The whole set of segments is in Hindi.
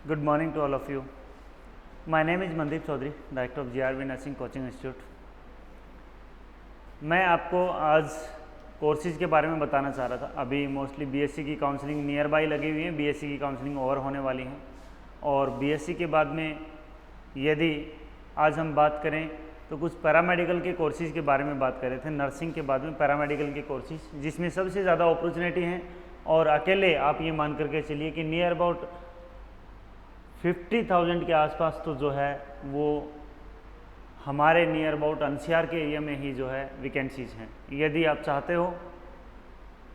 Good morning to all of you. My name is Mandeep Chaudhary, Director of GRV Nursing Coaching Institute. मैं आपको आज कोर्सेज के बारे में बताना चाह रहा था। अभी मोस्टली बीएससी की काउंसलिंग नियर बाई लगी हुई है, बीएससी की काउंसलिंग ओवर होने वाली है और बीएससी के बाद में यदि आज हम बात करें तो कुछ पैरामेडिकल के कोर्सेज के बारे में बात कर रहे थे। नर्सिंग के बाद में पैरामेडिकल के कोर्सेज जिसमें सबसे ज़्यादा अपॉर्चुनिटी हैं और अकेले आप ये मान करके चलिए कि नियर अबाउट 50,000 के आसपास तो जो है वो हमारे नियर अबाउट एनसीआर के एरिया में ही जो है वैकेंसीज हैं। यदि आप चाहते हो,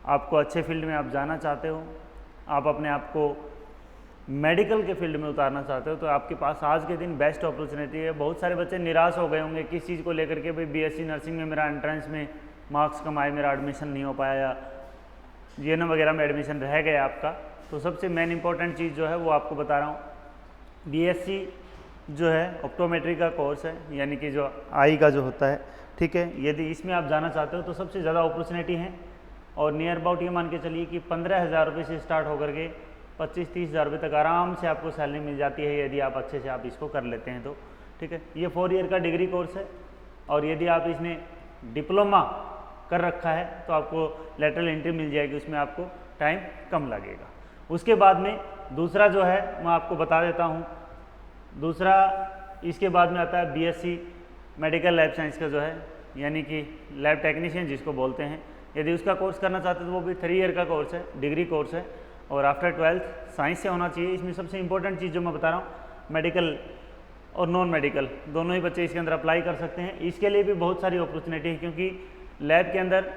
आपको अच्छे फील्ड में आप जाना चाहते हो, आप अपने आप को मेडिकल के फील्ड में उतारना चाहते हो तो आपके पास आज के दिन बेस्ट अपॉर्चुनिटी है। बहुत सारे बच्चे निराश हो गए होंगे किस चीज़ को लेकर के, भाई बीएससी नर्सिंग में मेरा एंट्रेंस में मार्क्स कम आए, मेरा एडमिशन नहीं हो पाया या जीएनएम वगैरह में एडमिशन रह गया आपका। तो सबसे मेन इंपॉर्टेंट चीज़ जो है वो आपको बता रहा हूँ। बीएससी जो है ऑप्टोमेट्री का कोर्स है, यानी कि जो आई का जो होता है, ठीक है। यदि इसमें आप जाना चाहते हो तो सबसे ज़्यादा अपॉर्चुनिटी है और नियर अबाउट ये मान के चलिए कि 15,000 रुपये से स्टार्ट होकर के 25-30 हज़ार रुपये तक आराम से आपको सैलरी मिल जाती है यदि आप अच्छे से आप इसको कर लेते हैं तो, ठीक है। ये 4 ईयर का डिग्री कोर्स है और यदि आप इसमें डिप्लोमा कर रखा है तो आपको लेटरल एंट्री मिल जाएगी, उसमें आपको टाइम कम लगेगा। उसके बाद में दूसरा जो है मैं आपको बता देता हूँ। दूसरा इसके बाद में आता है बीएससी मेडिकल लैब साइंस का जो है, यानी कि लैब टेक्नीशियन जिसको बोलते हैं। यदि उसका कोर्स करना चाहते हो तो वो भी 3 ईयर का कोर्स है, डिग्री कोर्स है और आफ्टर 12th साइंस से होना चाहिए। इसमें सबसे इंपॉर्टेंट चीज़ जो मैं बता रहा हूँ, मेडिकल और नॉन मेडिकल दोनों ही बच्चे इसके अंदर अप्लाई कर सकते हैं। इसके लिए भी बहुत सारी अपॉर्चुनिटी है क्योंकि लैब के अंदर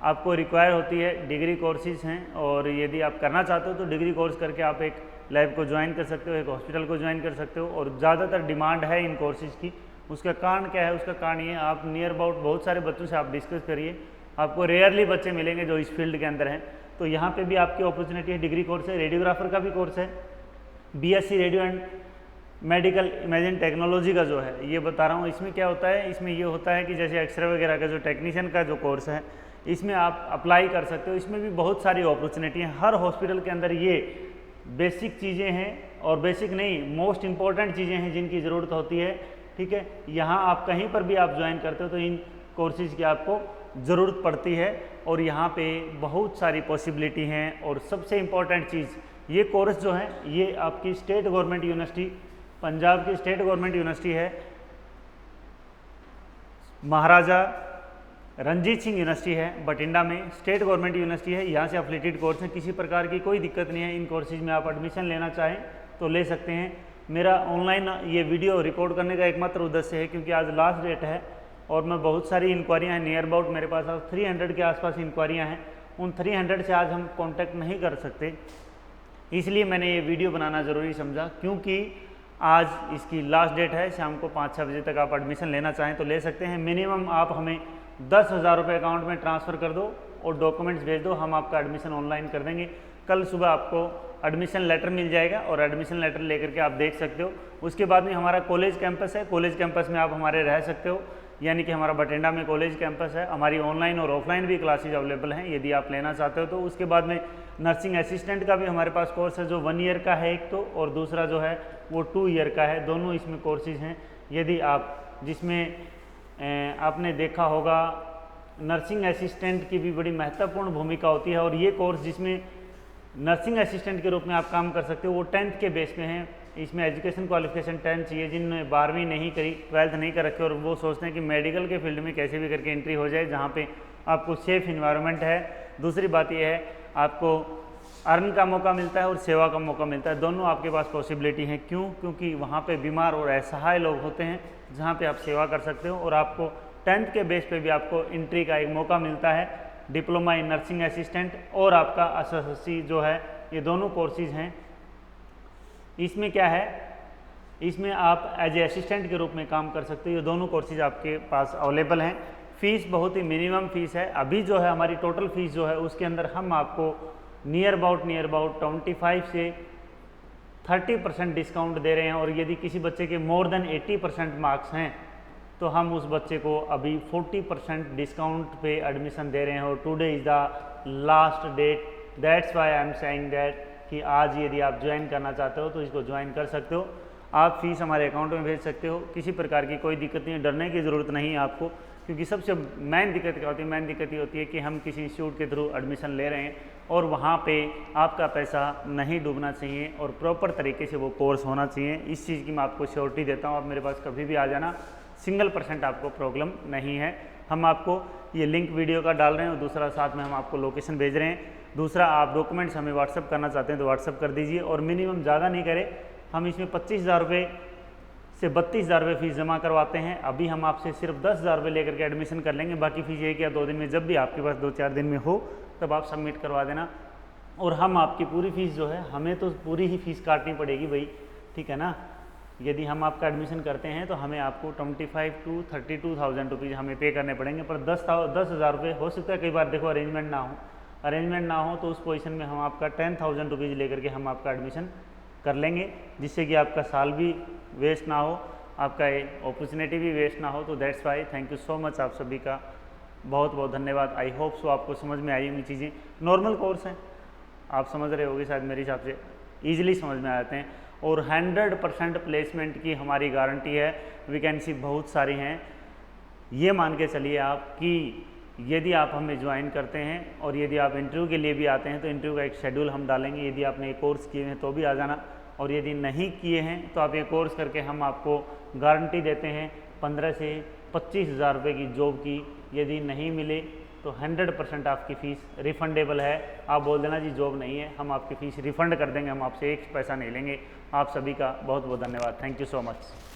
आपको रिक्वायर होती है, डिग्री कोर्सेज हैं और यदि आप करना चाहते हो तो डिग्री कोर्स करके आप एक लैब को ज्वाइन कर सकते हो, एक हॉस्पिटल को ज्वाइन कर सकते हो और ज़्यादातर डिमांड है इन कोर्सेज की। उसका कारण क्या है? उसका कारण ये, आप नियर अबाउट बहुत सारे बच्चों से आप डिस्कस करिए, आपको रेयरली बच्चे मिलेंगे जो इस फील्ड के अंदर हैं। तो यहाँ पे भी आपकी अपॉर्चुनिटी है। डिग्री कोर्स है, रेडियोग्राफर का भी कोर्स है, BSc radio and medical imaging technology का जो है ये बता रहा हूँ। इसमें क्या होता है? इसमें ये होता है कि जैसे एक्सरे वगैरह का जो टेक्नीशियन का जो कोर्स है इसमें आप अप्लाई कर सकते हो। इसमें भी बहुत सारी अपॉर्चुनिटी हैं। हर हॉस्पिटल के अंदर ये बेसिक चीज़ें हैं और बेसिक नहीं, मोस्ट इम्पॉर्टेंट चीज़ें हैं जिनकी ज़रूरत होती है, ठीक है। यहाँ आप कहीं पर भी आप ज्वाइन करते हो तो इन कोर्सेज़ की आपको ज़रूरत पड़ती है और यहाँ पे बहुत सारी पॉसिबिलिटी हैं। और सबसे इम्पॉर्टेंट चीज़, ये कोर्स जो है ये आपकी स्टेट गवर्नमेंट यूनिवर्सिटी, पंजाब की स्टेट गवर्नमेंट यूनिवर्सिटी है, महाराजा रणजीत सिंह यूनिवर्सिटी है बठिंडा में, स्टेट गवर्नमेंट यूनिवर्सिटी है। यहाँ से एफिलिएटेड कोर्स है, किसी प्रकार की कोई दिक्कत नहीं है। इन कोर्सेज में आप एडमिशन लेना चाहें तो ले सकते हैं। मेरा ऑनलाइन ये वीडियो रिकॉर्ड करने का एकमात्र उद्देश्य है क्योंकि आज लास्ट डेट है और मैं बहुत सारी इंक्वायरियाँ हैं, नियर अबाउट मेरे पास आज 300 के आसपास इंक्वायरियाँ हैं। उन 300 से आज हम कॉन्टैक्ट नहीं कर सकते, इसलिए मैंने ये वीडियो बनाना ज़रूरी समझा क्योंकि आज इसकी लास्ट डेट है। शाम को 5-6 बजे तक आप एडमिशन लेना चाहें तो ले सकते हैं। मिनिमम आप हमें 10,000 रुपये अकाउंट में ट्रांसफ़र कर दो और डॉक्यूमेंट्स भेज दो, हम आपका एडमिशन ऑनलाइन कर देंगे। कल सुबह आपको एडमिशन लेटर मिल जाएगा और एडमिशन लेटर लेकर के आप देख सकते हो। उसके बाद में हमारा कॉलेज कैंपस है, कॉलेज कैंपस में आप हमारे रह सकते हो, यानी कि हमारा बठिंडा में कॉलेज कैंपस है। हमारी ऑनलाइन और ऑफलाइन भी क्लासेज अवेलेबल हैं यदि आप लेना चाहते हो तो। उसके बाद में नर्सिंग असिस्टेंट का भी हमारे पास कोर्स है जो 1 ईयर का है एक तो, और दूसरा जो है वो 2 ईयर का है। दोनों इसमें कोर्सेज हैं। यदि आप जिसमें आपने देखा होगा नर्सिंग असिस्टेंट की भी बड़ी महत्वपूर्ण भूमिका होती है और ये कोर्स जिसमें नर्सिंग असिस्टेंट के रूप में आप काम कर सकते हो वो 10th के बेस पे हैं। इसमें एजुकेशन क्वालिफिकेशन 10 चाहिए। जिन्होंने 12वीं नहीं करी, 12th नहीं कर रखे और वो सोचते हैं कि मेडिकल के फील्ड में कैसे भी करके एंट्री हो जाए जहाँ पे आपको सेफ इन्वायरमेंट है। दूसरी बात यह है आपको अर्न का मौका मिलता है और सेवा का मौका मिलता है, दोनों आपके पास पॉसिबिलिटी है। क्यों? क्योंकि वहाँ पे बीमार और असहाय लोग होते हैं जहाँ पे आप सेवा कर सकते हो और आपको 10th के बेस पे भी आपको एंट्री का एक मौका मिलता है। डिप्लोमा इन नर्सिंग असिस्टेंट और आपका एसएससी जो है, ये दोनों कोर्सेज हैं। इसमें क्या है, इसमें आप एज ए असिस्टेंट के रूप में काम कर सकते हो। ये दोनों कोर्सेज आपके पास अवेलेबल हैं। फ़ीस बहुत ही मिनिमम फ़ीस है। अभी जो है हमारी टोटल फ़ीस जो है उसके अंदर हम आपको नियर अबाउट 25 से 30% डिस्काउंट दे रहे हैं और यदि किसी बच्चे के मोर देन 80% मार्क्स हैं तो हम उस बच्चे को अभी 40% डिस्काउंट पे एडमिशन दे रहे हैं और today is the last date. That's why I am saying that कि आज यदि आप ज्वाइन करना चाहते हो तो इसको ज्वाइन कर सकते हो। आप फीस हमारे अकाउंट में भेज सकते हो, किसी प्रकार की कोई दिक्कत नहीं है, डरने की ज़रूरत नहीं है आपको। क्योंकि सबसे मेन दिक्कत क्या होती है, मेन दिक्कत ये होती है कि हम किसी इंस्टीट्यूट के थ्रू एडमिशन ले रहे हैं और वहाँ पे आपका पैसा नहीं डूबना चाहिए और प्रॉपर तरीके से वो कोर्स होना चाहिए। इस चीज़ की मैं आपको श्योरिटी देता हूँ। आप मेरे पास कभी भी आ जाना, %1 आपको प्रॉब्लम नहीं है। हम आपको ये लिंक वीडियो का डाल रहे हैं और दूसरा साथ में हम आपको लोकेशन भेज रहे हैं। दूसरा, आप डॉक्यूमेंट्स हमें व्हाट्सअप करना चाहते हैं तो व्हाट्सअप कर दीजिए और मिनिमम ज़्यादा नहीं करें। हम इसमें 25,000 रुपये से 32,000 रुपये फीस जमा करवाते हैं। अभी हम आपसे सिर्फ 10,000 रुपये लेकर के एडमिशन कर लेंगे। बाकी फीस 1 या 2 दिन में, जब भी आपके पास 2-4 दिन में हो तब आप सबमिट करवा देना। और हम आपकी पूरी फीस जो है, हमें तो पूरी ही फीस काटनी पड़ेगी भाई, ठीक है ना। यदि हम आपका एडमिशन करते हैं तो हमें आपको 25,000 to 32,000 रुपीज़ हमें पे करने पड़ेंगे। पर 10,000 रुपये हो सकता है कई बार देखो अरेंजमेंट ना हो तो उस पोजीशन में हम आपका 10,000 रुपीज़ लेकर के हम आपका एडमिशन कर लेंगे, जिससे कि आपका साल भी वेस्ट ना हो, आपका अपॉर्चुनिटी भी वेस्ट ना हो। तो that's why thank you so much, आप सभी का बहुत बहुत धन्यवाद। आई होप सो आपको समझ में आई होंगी चीज़ें। नॉर्मल कोर्स हैं, आप समझ रहे होगे शायद, मेरे हिसाब से ईजिली समझ में आ जाते हैं। और 100% प्लेसमेंट की हमारी गारंटी है। वैकेंसी बहुत सारी हैं। ये मान के चलिए आप कि यदि आप हमें ज्वाइन करते हैं और यदि आप इंटरव्यू के लिए भी आते हैं तो इंटरव्यू का एक शेड्यूल हम डालेंगे। यदि आपने ये कोर्स किए हैं तो भी आ जाना, और यदि नहीं किए हैं तो आप ये कोर्स करके हम आपको गारंटी देते हैं 15 से 25,000 रुपये की जॉब की। यदि नहीं मिले तो 100% आपकी फ़ीस रिफ़ंडेबल है। आप बोल देना जी जॉब नहीं है, हम आपकी फ़ीस रिफ़ंड कर देंगे, हम आपसे एक पैसा नहीं लेंगे। आप सभी का बहुत बहुत धन्यवाद। Thank you so much.